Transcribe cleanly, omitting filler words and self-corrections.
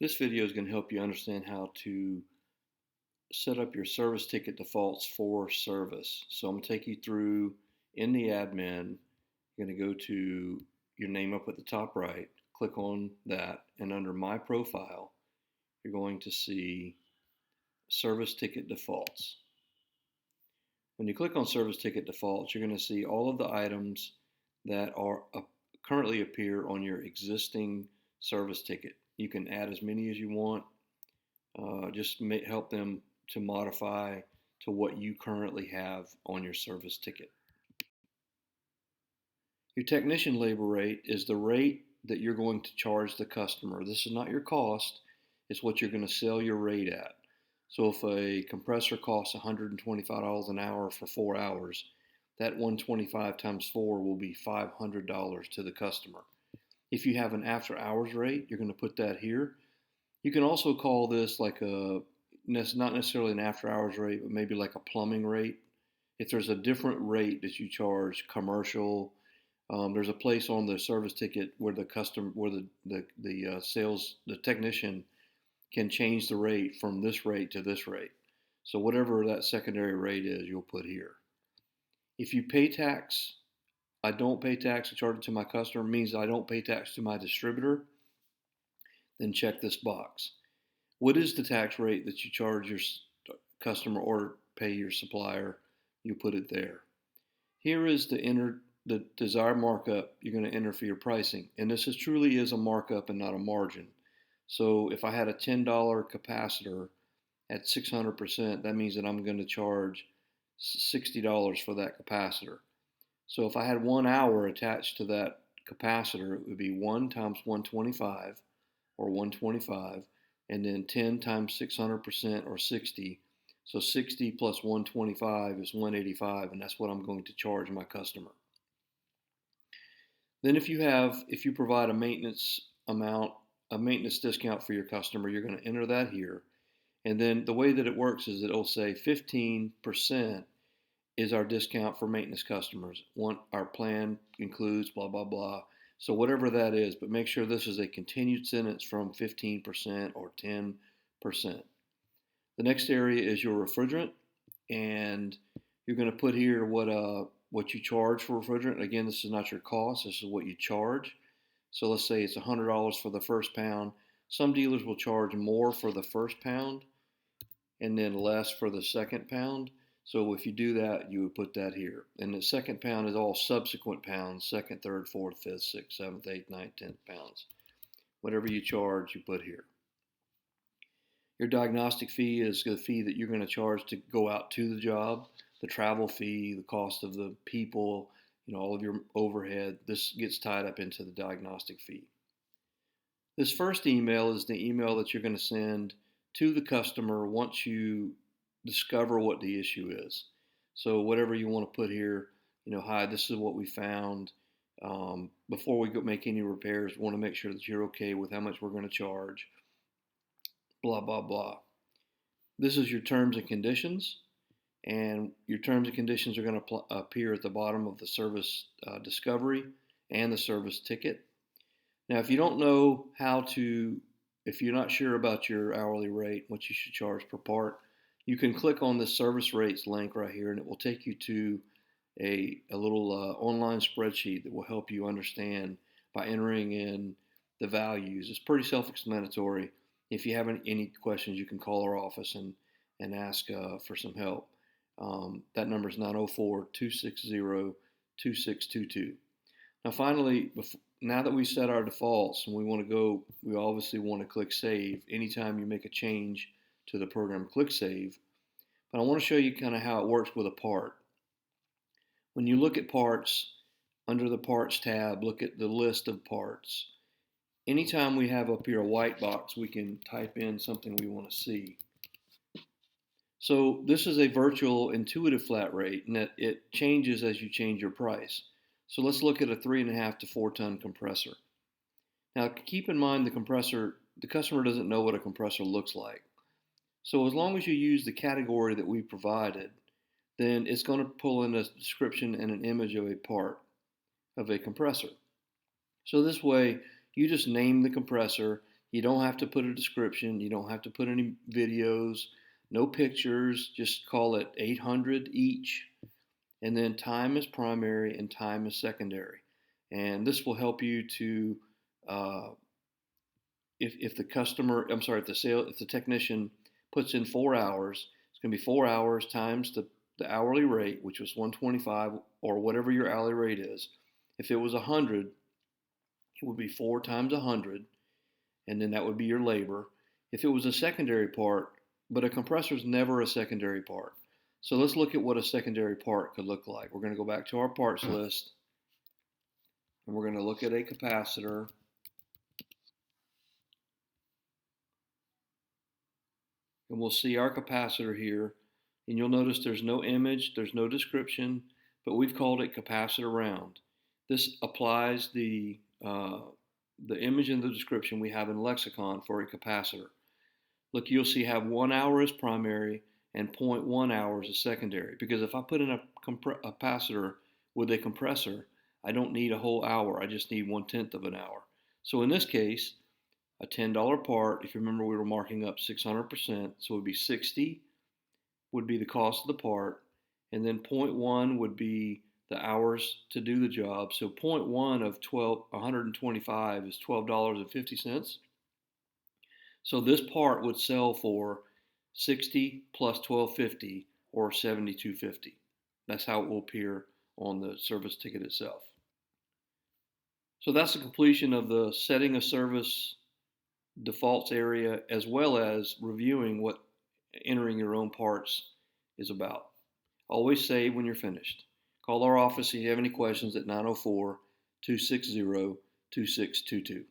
This video is going to help you understand how to set up your service ticket defaults for service. So I'm going to take you through in the admin. You're going to go to your name up at the top right, click on that, and under My Profile, you're going to see Service Ticket Defaults. When you click on Service Ticket Defaults, you're going to see all of the items that are currently appear on your existing service ticket. You can add as many as you want. Just help them to modify to what you currently have on your service ticket. Your technician labor rate is the rate that you're going to charge the customer. This is not your cost, it's what you're going to sell your rate at. So if a compressor costs $125 an hour for 4 hours, that 125 times 4 will be $500 to the customer. If you have an after hours rate, you're going to put that here. You can also call this like not necessarily an after hours rate, but maybe like a plumbing rate. If there's a different rate that you charge commercial, there's a place on the service ticket where the technician can change the rate from this rate to this rate. So whatever that secondary rate is, you'll put here. If you pay tax, I don't pay tax, I charge it to my customer, means I don't pay tax to my distributor, then check this box. What is the tax rate that you charge your customer or pay your supplier? You put it there. Here is the desired markup you're going to enter for your pricing. And this truly is a markup and not a margin. So if I had a $10 capacitor at 600%, that means that I'm going to charge $60 for that capacitor. So if I had 1 hour attached to that capacitor, it would be 1 times 125 or 125, and then 10 times 600% or 60. So 60 plus 125 is 185, and that's what I'm going to charge my customer. Then if you provide a maintenance discount for your customer, you're going to enter that here. And then the way that it works is it'll say 15% is our discount for maintenance customers. Our plan includes blah, blah, blah. So whatever that is, but make sure this is a continued sentence from 15% or 10%. The next area is your refrigerant, and you're going to put here what you charge for refrigerant. Again, this is not your cost, this is what you charge. So let's say it's $100 for the first pound. Some dealers will charge more for the first pound and then less for the second pound. So if you do that, you would put that here. And the second pound is all subsequent pounds, second, third, fourth, fifth, sixth, seventh, eighth, ninth, 10th pounds. Whatever you charge, you put here. Your diagnostic fee is the fee that you're going to charge to go out to the job. The travel fee, the cost of the people, all of your overhead, this gets tied up into the diagnostic fee. This first email is the email that you're going to send to the customer once you discover what the issue is. So whatever you want to put here, hi, this is what we found. Before we go make any repairs, we want to make sure that you're okay with how much we're going to charge. Blah, blah, blah. This is your terms and conditions. And your terms and conditions are going to appear at the bottom of the service discovery and the service ticket. Now, if you don't know if you're not sure about your hourly rate, what you should charge per part, you can click on the service rates link right here, and it will take you to a little online spreadsheet that will help you understand by entering in the values. It's pretty self-explanatory. If you have any questions, you can call our office and ask for some help. That number is 904-260-2622. Now finally, now that we set our defaults and we obviously want to click Save. Anytime you make a change to the program, click Save. But I want to show you kind of how it works with a part. When you look at parts, under the Parts tab, look at the list of parts. Anytime we have up here a white box, we can type in something we want to see. So this is a virtual intuitive flat rate, and that it changes as you change your price. So let's look at a 3.5 to 4 ton compressor. Now keep in mind the customer doesn't know what a compressor looks like. So as long as you use the category that we provided, then it's going to pull in a description and an image of a part of a compressor. So this way, you just name the compressor, You don't have to put a description. You don't have to put any videos, no pictures. Just call it 800 each. And then time is primary and time is secondary. And this will help you to, uh, if the customer, I'm sorry, if the technician puts in 4 hours, it's going to be 4 hours times the hourly rate, which was 125 or whatever your hourly rate is. If it was 100, it would be 4 times 100, and then that would be your labor. If it was a secondary part, but a compressor is never a secondary part. So let's look at what a secondary part could look like. We're going to go back to our parts list, and we're going to look at a capacitor. And we'll see our capacitor here. And you'll notice there's no image, there's no description, but we've called it capacitor round. This applies the image and the description we have in lexicon for a capacitor. Look, you'll see have 1 hour as primary and 0.1 hours as secondary. Because if I put in a capacitor with a compressor, I don't need a whole hour. I just need 1/10 of an hour. So in this case, a $10 part, if you remember we were marking up 600%, so it would be 60 would be the cost of the part, and then 0.1 would be the hours to do the job. So 0.1 of 125 is $12.50. So this part would sell for 60 plus 12.50 or 72.50. That's how it will appear on the service ticket itself. So that's the completion of the setting a service defaults area, as well as reviewing what entering your own parts is about. Always save when you're finished. Call our office if you have any questions at 904 260 2622.